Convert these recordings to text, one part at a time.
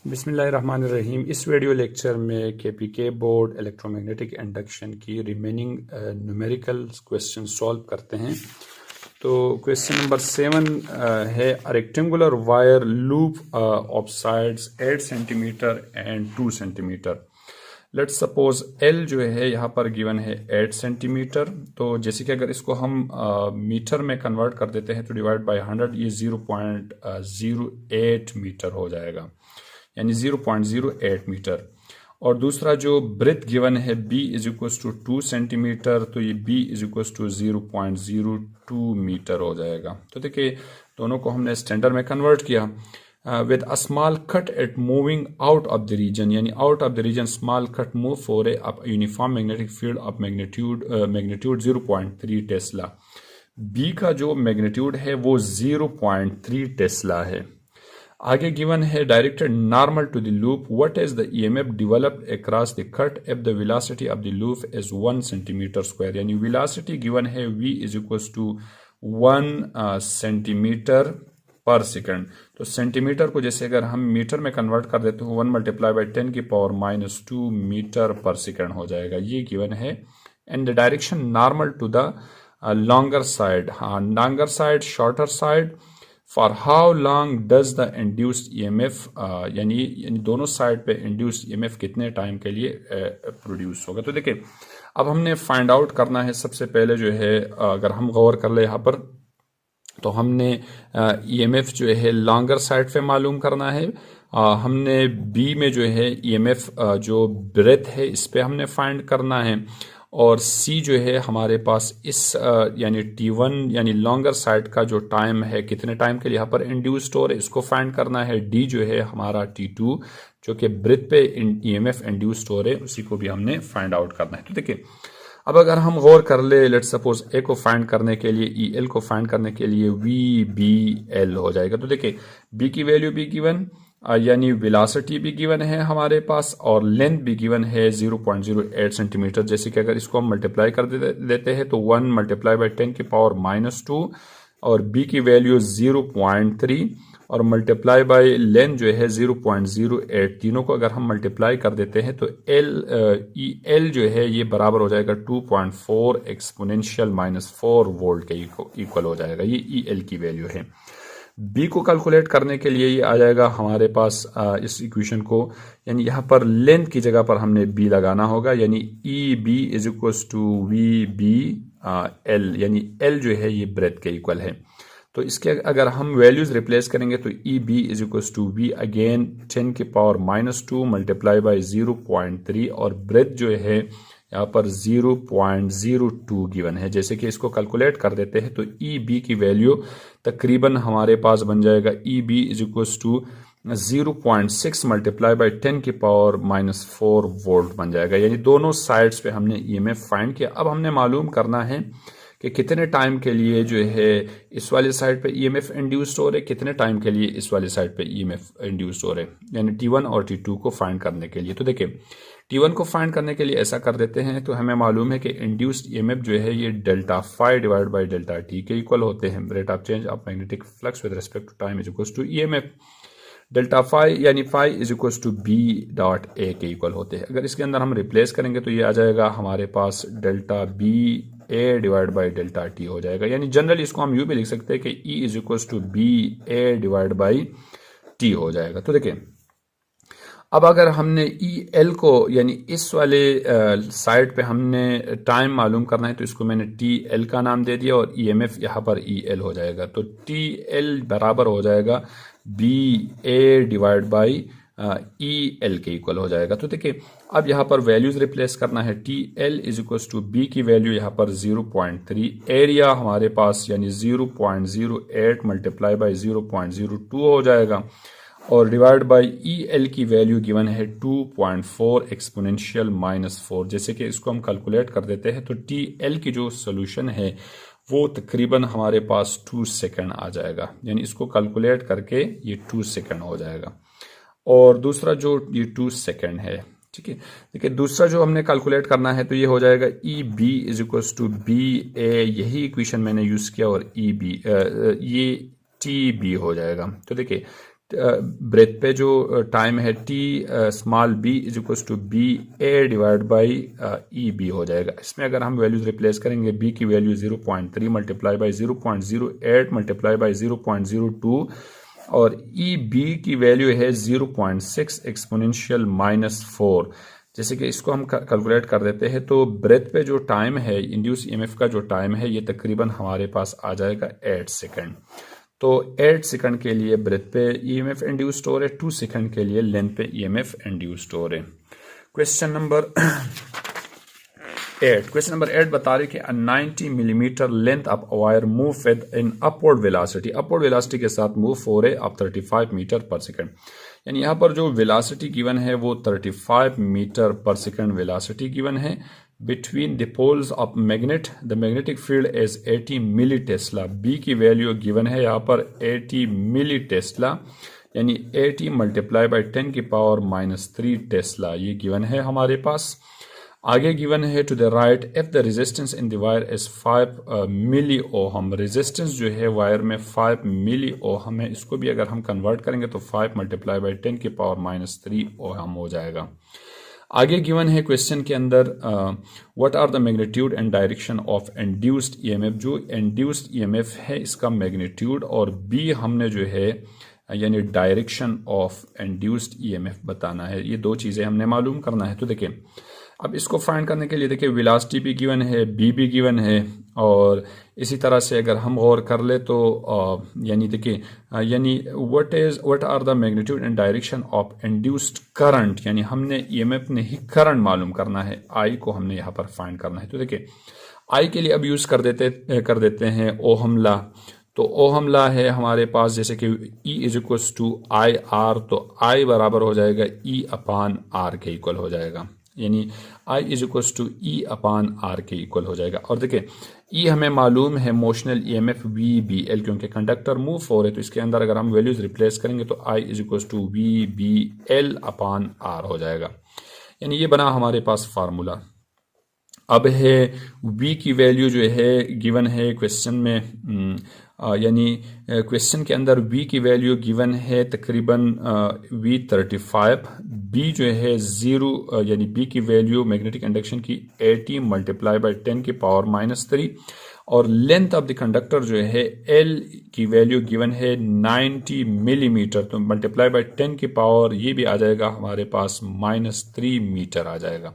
बिस्मिल्लाहिर्रहमानिर्रहीम। इस video lecture में केपीके बोर्ड इलेक्ट्रोमैग्नेटिक इंडक्शन की रिमेनिंग न्यूमेरिकल क्वेश्चन सॉल्व करते हैं। तो क्वेश्चन नंबर 7 है a rectangular wire loop of sides 8 centimetre and 2 centimetre. Let's suppose L जो है यहाँ पर गिवन है 8 सेंटीमीटर। तो जैसे कि अगर इसको हम मीटर में कन्वर्ट कर देते हैं तो डिवाइड बाय 100 ये 0.08 मीटर हो जाएगा, यानी 0.08 मीटर। और दूसरा जो ब्रेथ गिवन है b is equal to 2 centimetre, तो ये b is equal to 0.02 metre हो जाएगा। तो देखिए दोनों को हमने स्टैंडर्ड में कन्वर्ट किया। With a small cut at moving out of the region, यानी out of the region small cut move for a uniform magnetic field of magnitude 0.3 tesla. b का जो मैग्नीट्यूड है वो 0.3 टेस्ला है। आगे गिवन है directed normal to the loop, what is the EMF developed across the cut if the velocity of the loop is 1 centimetre square, यानी velocity given है v is equal to 1 centimetre per second. तो centimetre को जैसे अगर हम metre में convert कर देते हो 1 मल्टीप्लाई बाई 10 की पावर -2 मीटर पर सेकंड हो जाएगा, ये गिवन है। And the direction normal to the longer side, हाँ longer side shorter side, for how long does the induced EMF, यानी दोनों साइड पे इंड्यूस्ड ईएमएफ कितने टाइम के लिए प्रोड्यूस होगा। तो देखिए अब हमने फाइंड आउट करना है। सबसे पहले जो है अगर हम गौर कर ले यहाँ पर, तो हमने ईएमएफ जो है लॉन्गर साइड पे मालूम करना है। हमने बी में जो है ईएमएफ जो ब्रेथ है इस पे हमने फाइंड करना है। और सी जो है हमारे पास इस यानी T1 यानी लॉन्गर साइड का जो टाइम है कितने टाइम के लिए यहाँ पर इंड्यूस्ड हो रहा है इसको फाइंड करना है। डी जो है हमारा T2 जो कि ब्रेथ पे ईएमएफ इंड्यूस्ड हो रहे हैं उसी को भी हमने फाइंड आउट करना है। तो देखिए अब अगर हम गौर कर ले, लेट्स सपोज ए को फाइंड करने के लिए EL को फाइंड करने के लिए VBL हो जाएगा। तो देखिए B की वैल्यू भी गिवन, यानी वेलोसिटी भी गिवन है हमारे पास और लेंथ भी गिवन है 0.08 सेंटीमीटर। जैसे कि अगर इसको हम मल्टीप्लाई कर देते हैं तो 1 मल्टीप्लाई बाई 10 की पावर -2 और b की वैल्यू 0.3 और मल्टीप्लाई बाई लेंथ जो है 0.08, तीनों को अगर हम मल्टीप्लाई कर देते हैं तो EL जो है ये बराबर हो जाएगा 2.4 एक्सपोनेंशियल -4 वोल्ट के इक्वल हो जाएगा। ये EL की वैल्यू है। b को कैलकुलेट करने के लिए ये आ जाएगा हमारे पास इस इक्वेशन को, यानी यहाँ पर लेंथ की जगह पर हमने b लगाना होगा, यानी EB is equal to VBL, यानी L जो है ये ब्रेथ के इक्वल है। तो इसके अगर हम वैल्यूज रिप्लेस करेंगे तो EB is equal to V again 10 की पावर -2 मल्टीप्लाई बाई 0.3 और ब्रेथ जो है यहाँ पर 0.02 गिवन है। जैसे कि इसको कैलकुलेट कर देते हैं तो EB की वैल्यू तकरीबन हमारे पास बन जाएगा EB is equal to 0.6 multiply by 10 की पावर -4 वोल्ट बन जाएगा, यानी दोनों साइड्स पे हमने EMF फाइंड किया। अब हमने मालूम करना है कि कितने टाइम के लिए जो है इस वाली साइड पे EMF इंड्यूस्ड हो रहे, कितने टाइम के लिए इस वाली साइड पे EMF इंड्यूस्ड हो रहे, यानी T1 और T2 को फाइंड करने के लिए। तो देखिए T1 को फाइंड करने के लिए ऐसा कर देते हैं, तो हमें मालूम है कि इंड्यूस्ड EMF जो है ये delta phi divide by delta T के इक्वल होते हैं। Rate of change of magnetic flux with respect to time is equal to EMF। Delta phi यानी phi is equal to B.A के इक्वल होते हैं। अगर इसके अंदर हम रिप्लेस करेंगे तो ये आ जाएगा हमारे पास delta BA divide by delta T हो जाएगा, यानी जनरली इसको हम यूं भी लिख सकते हैं कि E is equal to BA divide by T हो जाएगा। तो देखिए अब अगर हमने EL को यानी इस वाले साइड पे हमने टाइम मालूम करना है तो इसको मैंने TL का नाम दे दिया और EMF यहाँ पर EL हो जाएगा। तो TL बराबर हो जाएगा BA डिवाइड बाई EL के इक्वल हो जाएगा। तो देखिए अब यहाँ पर वैल्यूज रिप्लेस करना है। TL is equal to B की वैल्यू यहाँ पर 0.3, एरिया हमारे पास यानी 0.08 मल्टीप्लाई बाई 0.02 हो जाएगा और डिवाइड बाई EL की वैल्यू गिवन है 2.4 एक्सपोनेंशियल -4। जैसे कि इसको हम कैलकुलेट कर देते हैं तो TL की जो सोल्यूशन है वो तकरीबन हमारे पास 2 सेकंड आ जाएगा, यानी इसको कैलकुलेट करके ये 2 सेकंड हो जाएगा। और दूसरा जो ये 2 सेकंड है, ठीक है, देखिए दूसरा जो हमने कैलकुलेट करना है तो ये हो जाएगा EB is equal to BA, यही इक्वेशन मैंने यूज किया और EB ये TB हो जाएगा। तो देखिए ब्रेथ पे जो टाइम है T small b is equal to B A divide by E B हो जाएगा। इसमें अगर हम वैल्यूज रिप्लेस करेंगे, बी की value 0.3 multiply by 0.08 multiply by 0.02 और ई बी की वैल्यू है 0.6 एक्सपोनेंशियल -4। जैसे कि इसको हम कैलकुलेट कर देते हैं तो ब्रेथ पे जो टाइम है, इंड्यूस ईएमएफ का जो टाइम है, ये तकरीबन हमारे पास आ जाएगा 8 सेकेंड। तो 8 सेकंड के लिए ब्रेथ पे ईएमएफ इंड्यूस्ड हो रहे, 2 सेकंड के लिए लेंथ पे ईएमएफ इंड्यूस्ड हो रहे। क्वेश्चन नंबर 8 बता रहे कि 90 millimetre length of wire move with in upward velocity के साथ मूव हो रहे अब 35 मीटर पर सेकंड। यानी यहाँ पर जो वेलोसिटी गिवन है वो 35 मीटर पर सेकंड वेलोसिटी गिवन है। Between the poles of magnet, the magnetic field is 80 milli tesla. B की वैल्यू गिवन है यहाँ पर 80 मिली टेस्ला, यानी 80 मल्टीप्लाई बाई 10 की पावर -3 टेस्ला, ये गिवन है हमारे पास। आगे गिवन है to the right if the resistance in the wire is 5 milli ohm. Resistance जो है वायर में 5 मिली ओहम है, इसको भी अगर हम कन्वर्ट करेंगे तो 5 मल्टीप्लाई बाई 10 की पावर -3 ओहम हो जाएगा। आगे गिवन है क्वेश्चन के अंदर what are the magnitude and direction of induced EMF. जो इंड्यूस्ड ईएमएफ है इसका मैग्नीट्यूड और बी हमने जो है यानी डायरेक्शन ऑफ इंड्यूस्ड ईएमएफ बताना है। ये दो चीज़ें हमने मालूम करना है। तो देखिए अब इसको फाइंड करने के लिए देखिए वेलोसिटी भी गिवन है, बी भी गिवन है और इसी तरह से अगर हम गौर कर ले तो यानी देखिए यानी what are the magnitude and direction of induced current, यानी हमने ईएमएफ नहीं करंट मालूम करना है, आई को हमने यहाँ पर फाइंड करना है। तो देखिए आई के लिए अब यूज कर देते हैं ओहम लॉ। तो ओहम लॉ है हमारे पास जैसे कि E is equal to I R, तो आई बराबर हो जाएगा E अपान आर के इक्वल हो जाएगा, यानी I is equal to E upon R के इक्वल हो जाएगा। और देखिए E हमें मालूम है मोशनल ईएमएफ VBL, क्योंकि कंडक्टर मूव हो रहे तो इसके अंदर अगर हम वैल्यूज रिप्लेस करेंगे तो I is equal to VBL upon R हो जाएगा। यानी ये बना हमारे पास फार्मूला। अब है V की वैल्यू जो है गिवन है क्वेश्चन में, यानी क्वेश्चन के अंदर V की वैल्यू गिवन है तकरीबन V35, B जो है 0 यानी B की वैल्यू मैग्नेटिक इंडक्शन की 80 मल्टीप्लाई बाई 10 की पावर -3 और लेंथ ऑफ द कंडक्टर जो है L की वैल्यू गिवन है 90 मिलीमीटर, तो मल्टीप्लाई बाई 10 की पावर ये भी आ जाएगा हमारे पास -3 मीटर आ जाएगा।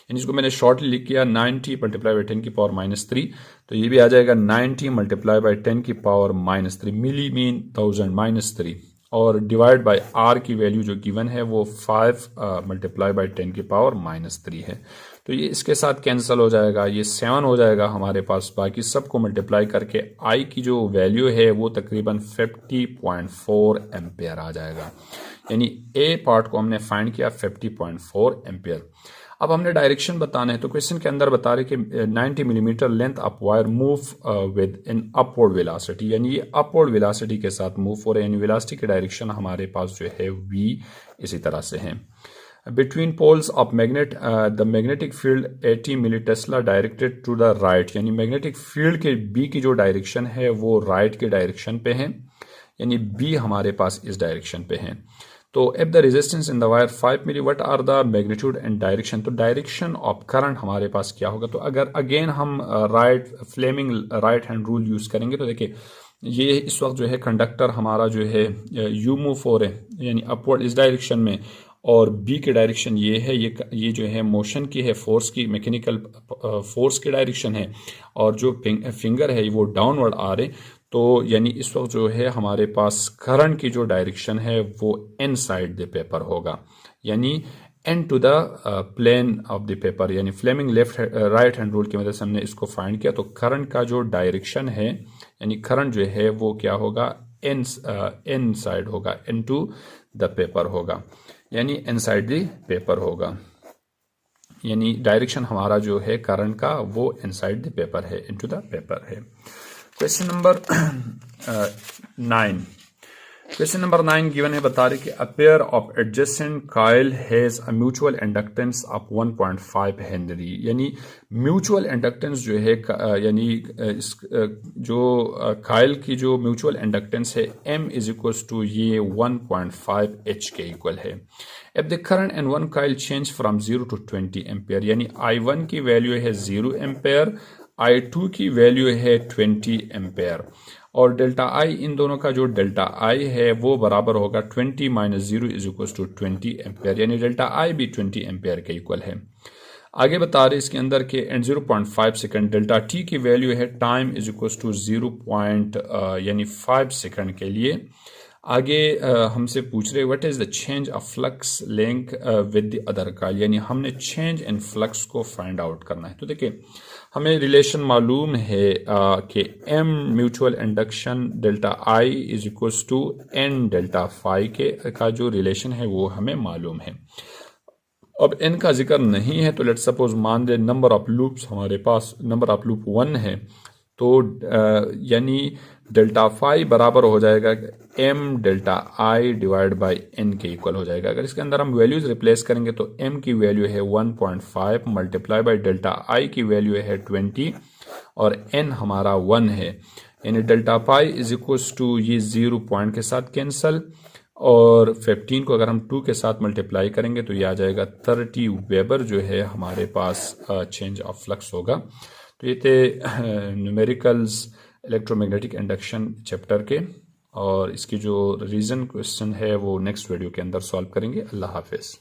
यानी इसको मैंने शॉर्टली लिख किया 90 मल्टीप्लाई बाई 10 की पावर -3, तो ये भी आ जाएगा 90 मल्टीप्लाई बाई 10 की पावर -3, मिली मीन 1000 -3 और डिवाइड बाय आर की वैल्यू जो गिवन है वो 5 मल्टीप्लाई बाई 10 की पावर -3 है। तो ये इसके साथ कैंसिल हो जाएगा, ये 7 हो जाएगा हमारे पास। बाकी सबको मल्टीप्लाई करके आई की जो वैल्यू है वो तकरीबन 50.4 एम्पेयर आ जाएगा। यानी ए पार्ट को हमने फाइंड किया 50.4 एम्पेयर। अब हमने डायरेक्शन बताना है, तो क्वेश्चन के अंदर बता रहे कि 90 millimetre length of wire move with in upward velocity, यानी ये अपवर्ड वेलोसिटी के साथ मूव हो रहे हैं, यानी वेलोसिटी की डायरेक्शन हमारे पास जो है v इसी तरह से है। Between poles of magnet the magnetic field 80 milli tesla directed to the right, यानी मैग्नेटिक फील्ड के b की जो डायरेक्शन है वो राइट के डायरेक्शन पे है, यानी b हमारे पास इस डायरेक्शन पे है। तो if the resistance in the wire 5 milli, what are the magnitude and direction, तो डायरेक्शन ऑफ करंट हमारे पास क्या होगा। तो अगर अगेन हम Fleming right hand rule use करेंगे तो देखिए ये इस वक्त जो है कंडक्टर हमारा जो है यू मूव हो रहे हैं यानी अपवर्ड इस डायरेक्शन में, और बी की डायरेक्शन ये है, ये जो है मोशन की है, फोर्स की, मैकेनिकल फोर्स की डायरेक्शन है, और जो फिंगर है वो डाउनवर्ड आ रहे। तो यानी इस वक्त जो है हमारे पास करंट की जो डायरेक्शन है वो इन साइड द पेपर होगा, यानी and to the plane of the paper, यानी Fleming left right hand rule की मदद से हमने इसको फाइंड किया। तो करंट का जो डायरेक्शन है यानी करंट जो है वो क्या होगा, इन साइड होगा, इन टू द पेपर होगा, यानी इनसाइड द पेपर होगा। यानी डायरेक्शन हमारा जो है करंट का वो इनसाइड द पेपर है, इनटू द पेपर है। Question number 9, question number 9 given है, बता रहे कि a pair of adjacent coil has a mutual inductance of 1.5 Henry. यानी म्यूचुअल इंडक्टेंस जो है यानी जो कॉइल की जो म्यूचुअल इंडक्टेंस है m इज इक्वल टू ये 1.5 h के इक्वल है। अब the current in one coil change from 0 to 20 ampere, यानी I1 की वैल्यू है 0 एम्पेयर, I2 की वैल्यू है 20 एम्पेयर, और डेल्टा आई, इन दोनों का जो डेल्टा आई है वो बराबर होगा 20 minus 0 is equal to 20 ampere, यानी डेल्टा आई भी 20 एम्पेयर के इक्वल है। आगे बता रहे इसके अंदर के एंड 0.5 सेकंड, डेल्टा टी की वैल्यू है time is equal to 0.5 second के लिए। आगे हमसे पूछ रहे what is the change of flux link with the other coil, यानी हमने चेंज इन फ्लक्स को फाइंड आउट करना है। तो देखिए हमें रिलेशन मालूम है कि m mutual induction delta I is equal to n delta phi के का जो रिलेशन है वो हमें मालूम है। अब n का जिक्र नहीं है तो लेट सपोज मान दे नंबर ऑफ लूप्स हमारे पास नंबर ऑफ लूप 1 है, तो यानी डेल्टा फाई बराबर हो जाएगा m delta I divide by n के इक्वल हो जाएगा। अगर इसके अंदर हम वैल्यूज रिप्लेस करेंगे तो m की वैल्यू है 1.5 मल्टीप्लाई बाई डेल्टा I की वैल्यू है 20 और n हमारा 1 है, यानी delta pi is equal to ये 0 पॉइंट के साथ कैंसल, और 15 को अगर हम 2 के साथ मल्टीप्लाई करेंगे तो ये आ जाएगा 30 वेबर जो है हमारे पास चेंज ऑफ फ्लक्स होगा। तो ये थे न्यूमेरिकल्स इलेक्ट्रोमैग्नेटिक इंडक्शन चैप्टर के, और इसकी जो रीज़न क्वेश्चन है वो नेक्स्ट वीडियो के अंदर सॉल्व करेंगे। अल्लाह हाफिज़।